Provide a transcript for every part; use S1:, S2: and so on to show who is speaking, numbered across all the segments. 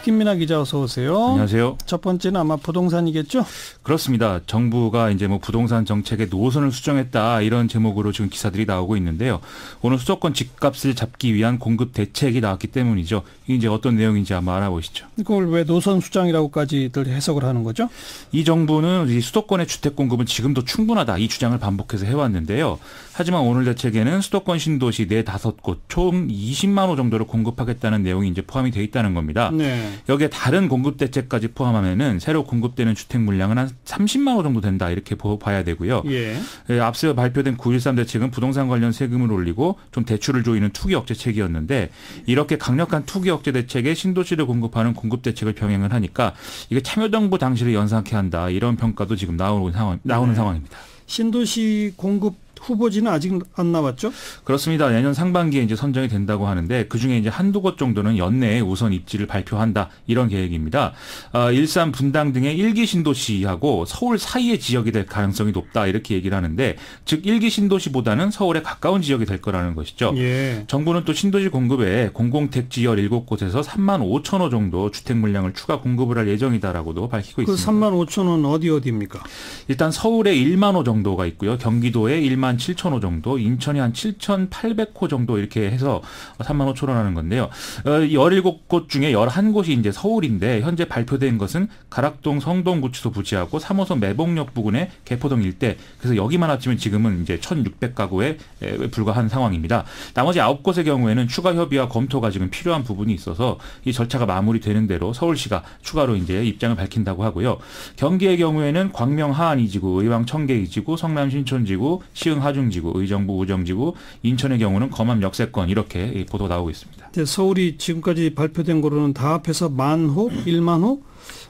S1: 김민하 기자 어서 오세요.
S2: 안녕하세요.
S1: 첫 번째는 아마 부동산이겠죠?
S2: 그렇습니다. 정부가 이제 부동산 정책의 노선을 수정했다 이런 제목으로 지금 기사들이 나오고 있는데요. 오늘 수도권 집값을 잡기 위한 공급 대책이 나왔기 때문이죠. 이게 이제 어떤 내용인지 한번 알아보시죠.
S1: 그걸 왜 노선 수정이라고까지들 해석을 하는 거죠?
S2: 이 정부는 이 수도권의 주택 공급은 지금도 충분하다 이 주장을 반복해서 해왔는데요. 하지만 오늘 대책에는 수도권 신도시 4-5곳 총 20만 호 정도를 공급하겠다는 내용이 이제 포함이 돼 있다는 겁니다.
S1: 네.
S2: 여기에 다른 공급 대책까지 포함하면은 새로 공급되는 주택 물량은 한 30만 호 정도 된다 이렇게 봐야 되고요.
S1: 예.
S2: 앞서 발표된 9.13 대책은 부동산 관련 세금을 올리고 좀 대출을 조이는 투기 억제책이었는데 이렇게 강력한 투기 억제 대책에 신도시를 공급하는 공급 대책을 병행을 하니까 이게 참여정부 당시를 연상케 한다 이런 평가도 지금 나오는 상황입니다.
S1: 신도시 공급 후보지는 아직 안 나왔죠?
S2: 그렇습니다. 내년 상반기에 이제 선정이 된다고 하는데 그중에 이제 한두 곳 정도는 연내에 우선 입지를 발표한다 이런 계획입니다. 일산, 분당 등의 1기 신도시하고 서울 사이의 지역이 될 가능성이 높다 이렇게 얘기를 하는데 즉 1기 신도시보다는 서울에 가까운 지역이 될 거라는 것이죠.
S1: 예.
S2: 정부는 또 신도시 공급에 공공택지 17곳에서 3만 5천 호 정도 주택 물량을 추가 공급을 할 예정이다라고도 밝히고
S1: 그
S2: 있습니다.
S1: 3만 5천 호는 어디입니까?
S2: 일단 서울에 1만 호 정도가 있고요. 경기도에 1만 7천 호 정도, 인천이 한 7,800호 정도 이렇게 해서 3만 5천 호라는 건데요. 17곳 중에 11곳이 이제 서울인데 현재 발표된 것은 가락동 성동구치소 부지하고 3호선 매봉역 부근의 개포동 일대. 그래서 여기만 합치면 지금은 이제 1,600가구에 불과한 상황입니다. 나머지 9곳의 경우에는 추가 협의와 검토가 지금 필요한 부분이 있어서 이 절차가 마무리되는 대로 서울시가 추가로 이제 입장을 밝힌다고 하고요. 경기의 경우에는 광명 하안 2지구, 의왕 청계 2지구, 성남 신촌지구, 시흥 하중지구, 의정부 우정지구, 인천의 경우는 검암 역세권 이렇게 보도 나오고 있습니다.
S1: 서울이 지금까지 발표된 거로는 다 합해서 10,000호, 10,000호?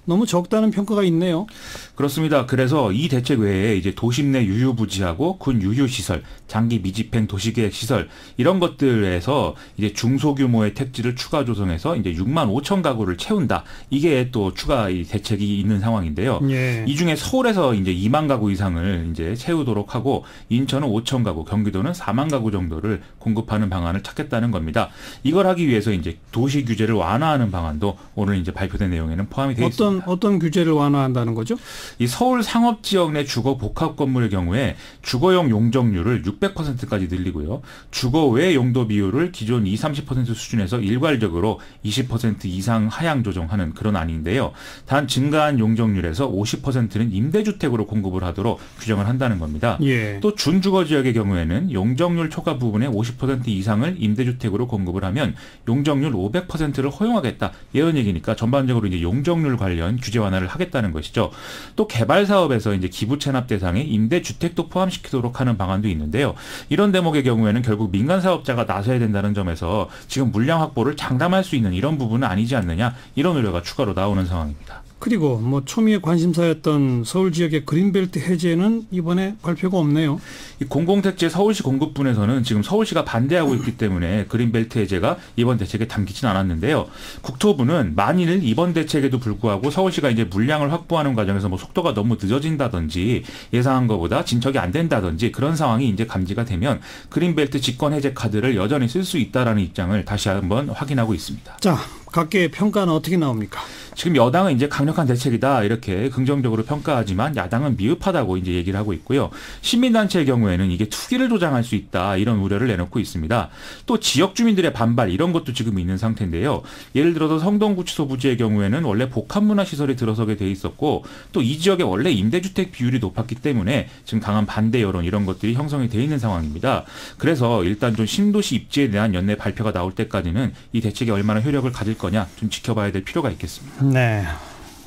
S1: 너무 적다는 평가가 있네요.
S2: 그렇습니다. 그래서 이 대책 외에 이제 도심 내 유휴부지하고 군 유휴시설, 장기 미집행 도시계획 시설 이런 것들에서 이제 중소규모의 택지를 추가 조성해서 이제 6만 5천 가구를 채운다. 이게 또 추가 이 대책이 있는 상황인데요.
S1: 예.
S2: 이 중에 서울에서 이제 2만 가구 이상을 이제 채우도록 하고 인천은 5천 가구, 경기도는 4만 가구 정도를 공급하는 방안을 찾겠다는 겁니다. 이걸 하기 위해서 이제 도시 규제를 완화하는 방안도 오늘 이제 발표된 내용에는 포함이 되어 있습니다.
S1: 어떤 규제를 완화한다는 거죠?
S2: 이 서울 상업 지역 내 주거 복합 건물의 경우에 주거용 용적률을 600%까지 늘리고요. 주거 외 용도 비율을 기존 20-30% 수준에서 일괄적으로 20% 이상 하향 조정하는 그런 안인데요. 단 증가한 용적률에서 50%는 임대주택으로 공급을 하도록 규정을 한다는 겁니다.
S1: 예.
S2: 또 준주거 지역의 경우에는 용적률 초과 부분의 50% 이상을 임대주택으로 공급을 하면 용적률 500%를 허용하겠다. 이런 얘기니까 전반적으로 이제 용적률 관련 규제 완화를 하겠다는 것이죠. 또 개발 사업에서 이제 기부 체납 대상에 임대주택도 포함시키도록 하는 방안도 있는데요. 이런 대목의 경우에는 결국 민간 사업자가 나서야 된다는 점에서 지금 물량 확보를 장담할 수 있는 이런 부분은 아니지 않느냐 이런 우려가 추가로 나오는 상황입니다.
S1: 그리고 초미의 관심사였던 서울 지역의 그린벨트 해제는 이번에 발표가 없네요.
S2: 이 공공택지 서울시 공급분에서는 지금 서울시가 반대하고 있기 때문에 그린벨트 해제가 이번 대책에 담기진 않았는데요. 국토부는 만일 이번 대책에도 불구하고 서울시가 이제 물량을 확보하는 과정에서 속도가 너무 늦어진다든지 예상한 것보다 진척이 안 된다든지 그런 상황이 이제 감지가 되면 그린벨트 집권 해제 카드를 여전히 쓸 수 있다라는 입장을 다시 한번 확인하고 있습니다.
S1: 자, 각계의 평가는 어떻게 나옵니까?
S2: 지금 여당은 이제 강력한 대책이다 이렇게 긍정적으로 평가하지만 야당은 미흡하다고 이제 얘기를 하고 있고요. 시민단체의 경우에는 이게 투기를 조장할 수 있다 이런 우려를 내놓고 있습니다. 또 지역 주민들의 반발 이런 것도 지금 있는 상태인데요. 예를 들어서 성동구치소 부지의 경우에는 원래 복합문화시설이 들어서게 돼 있었고 또 이 지역에 원래 임대주택 비율이 높았기 때문에 지금 강한 반대 여론 이런 것들이 형성이 돼 있는 상황입니다. 그래서 일단 좀 신도시 입지에 대한 연내 발표가 나올 때까지는 이 대책이 얼마나 효력을 가질 거냐 좀 지켜봐야 될 필요가 있겠습니다.
S1: 네.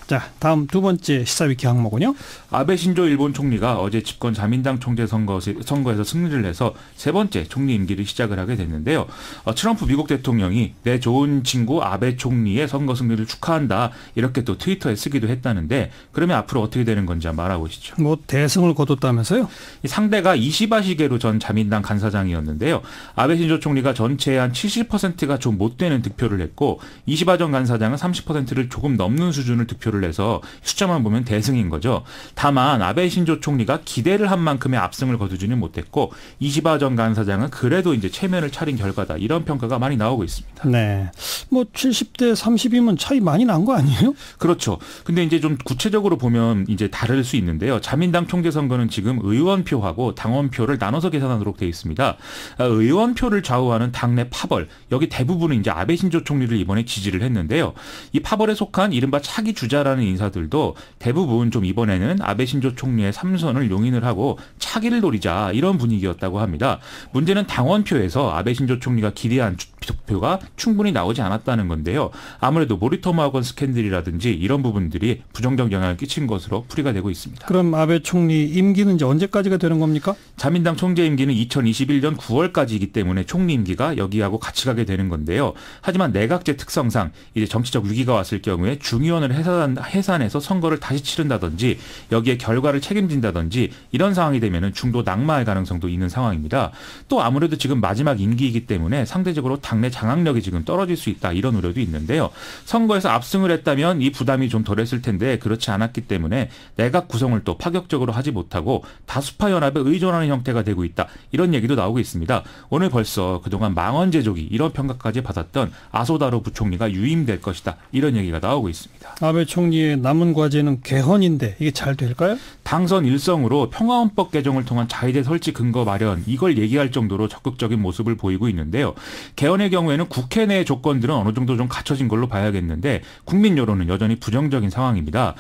S1: 자, 다음 두 번째 시사위키 항목은요.
S2: 아베 신조 일본 총리가 어제 집권 자민당 총재 선거에서 승리를 해서 세 번째 총리 임기를 시작을 하게 됐는데요. 트럼프 미국 대통령이 내 좋은 친구 아베 총리의 선거 승리를 축하한다. 이렇게 또 트위터에 쓰기도 했다는데 그러면 앞으로 어떻게 되는 건지 한번 알아보시죠.
S1: 대승을 거뒀다면서요?
S2: 이 상대가 이시바 시게루 전 자민당 간사장이었는데요. 아베 신조 총리가 전체의 한 70%가 좀 못 되는 득표를 했고 이시바 전 간사장은 30%를 조금 넘는 수준을 득표를 발표를 해서 숫자만 보면 대승인 거죠. 다만 아베 신조 총리가 기대를 한 만큼의 압승을 거두지는 못했고 이시바 전 간사장은 그래도 이제 체면을 차린 결과다. 이런 평가가 많이 나오고 있습니다.
S1: 네. 뭐 70대 30이면 차이 많이 난 거 아니에요?
S2: 그렇죠. 근데 이제 좀 구체적으로 보면 이제 다를 수 있는데요. 자민당 총재 선거는 지금 의원표하고 당원표를 나눠서 계산하도록 되어 있습니다. 의원표를 좌우하는 당내 파벌, 여기 대부분은 이제 아베 신조 총리를 이번에 지지를 했는데요. 이 파벌에 속한 이른바 차기 주자라는 인사들도 대부분 좀 이번에는 아베 신조 총리의 3선을 용인을 하고 차기를 노리자 이런 분위기였다고 합니다. 문제는 당원표에서 아베 신조 총리가 기대한 득표가 충분히 나오지 않았다는 건데요. 아무래도 모리토마건 스캔들이라든지 이런 부분들이 부정적 영향을 끼친 것으로 풀이가 되고 있습니다.
S1: 그럼 아베 총리 임기는 이제 언제까지가 되는 겁니까?
S2: 자민당 총재 임기는 2021년 9월까지이기 때문에 총리 임기가 여기하고 같이 가게 되는 건데요. 하지만 내각제 특성상 이제 정치적 위기가 왔을 경우에 중의원을 해산해서 선거를 다시 치른다든지 여기에 결과를 책임진다든지 이런 상황이 되면은 중도 낙마할 가능성도 있는 상황입니다. 또 아무래도 지금 마지막 임기이기 때문에 상대적으로 당내 장악력이 지금 떨어질 수 있다 이런 우려도 있는데요. 선거에서 압승을 했다면 이 부담이 좀 덜했을 텐데 그렇지 않았기 때문에 내각 구성을 또 파격적으로 하지 못하고 다수파 연합에 의존하는 형태가 되고 있다. 이런 얘기도 나오고 있습니다. 오늘 벌써 그동안 망언제조기 이런 평가까지 받았던 아소다로 부총리가 유임될 것이다. 이런 얘기가 나오고 있습니다.
S1: 아베 총리의 남은 과제는 개헌인데 이게 잘 될까요?
S2: 당선 일성으로 평화헌법 개정을 통한 자위대 설치 근거 마련 이걸 얘기할 정도로 적극적인 모습을 보이고 있는데요. 개헌의 경우에는 국회 내의 조건들은 어느 정도 좀 갖춰진 걸로 봐야겠는데 국민 여론은 여전히 부정적인 상황입니다.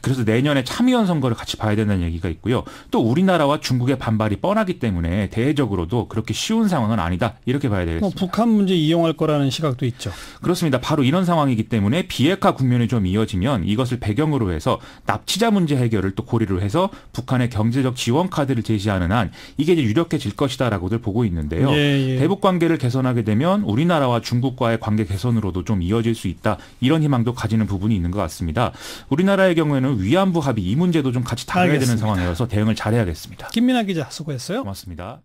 S2: 그래서 내년에 참의원 선거를 같이 봐야 된다는 얘기가 있고요. 또 우리나라와 중국의 반발이 뻔하기 때문에 대외적으로도 그렇게 쉬운 상황은 아니다. 이렇게 봐야 되겠습니다.
S1: 북한 문제 이용할 거라는 시각도 있죠.
S2: 그렇습니다. 바로 이런 상황이기 때문에 비핵화 국면이 좀 이어지면 이것을 배경으로 해서 납치자 문제 해결을 또 고리로 해서 북한의 경제적 지원 카드를 제시하는 한 이게 이제 유력해질 것이다라고들 보고 있는데요. 대북 관계를 개선하게 되면 우리나라와 중국과의 관계 개선으로도 좀 이어질 수 있다. 이런 희망도 가지는 부분이 있는 것 같습니다. 우리나라의 경우에는 위안부 합의 이 문제도 좀 같이 다뤄야 되는 상황이어서 대응을 잘해야겠습니다.
S1: 김민아 기자 수고했어요.
S2: 고맙습니다.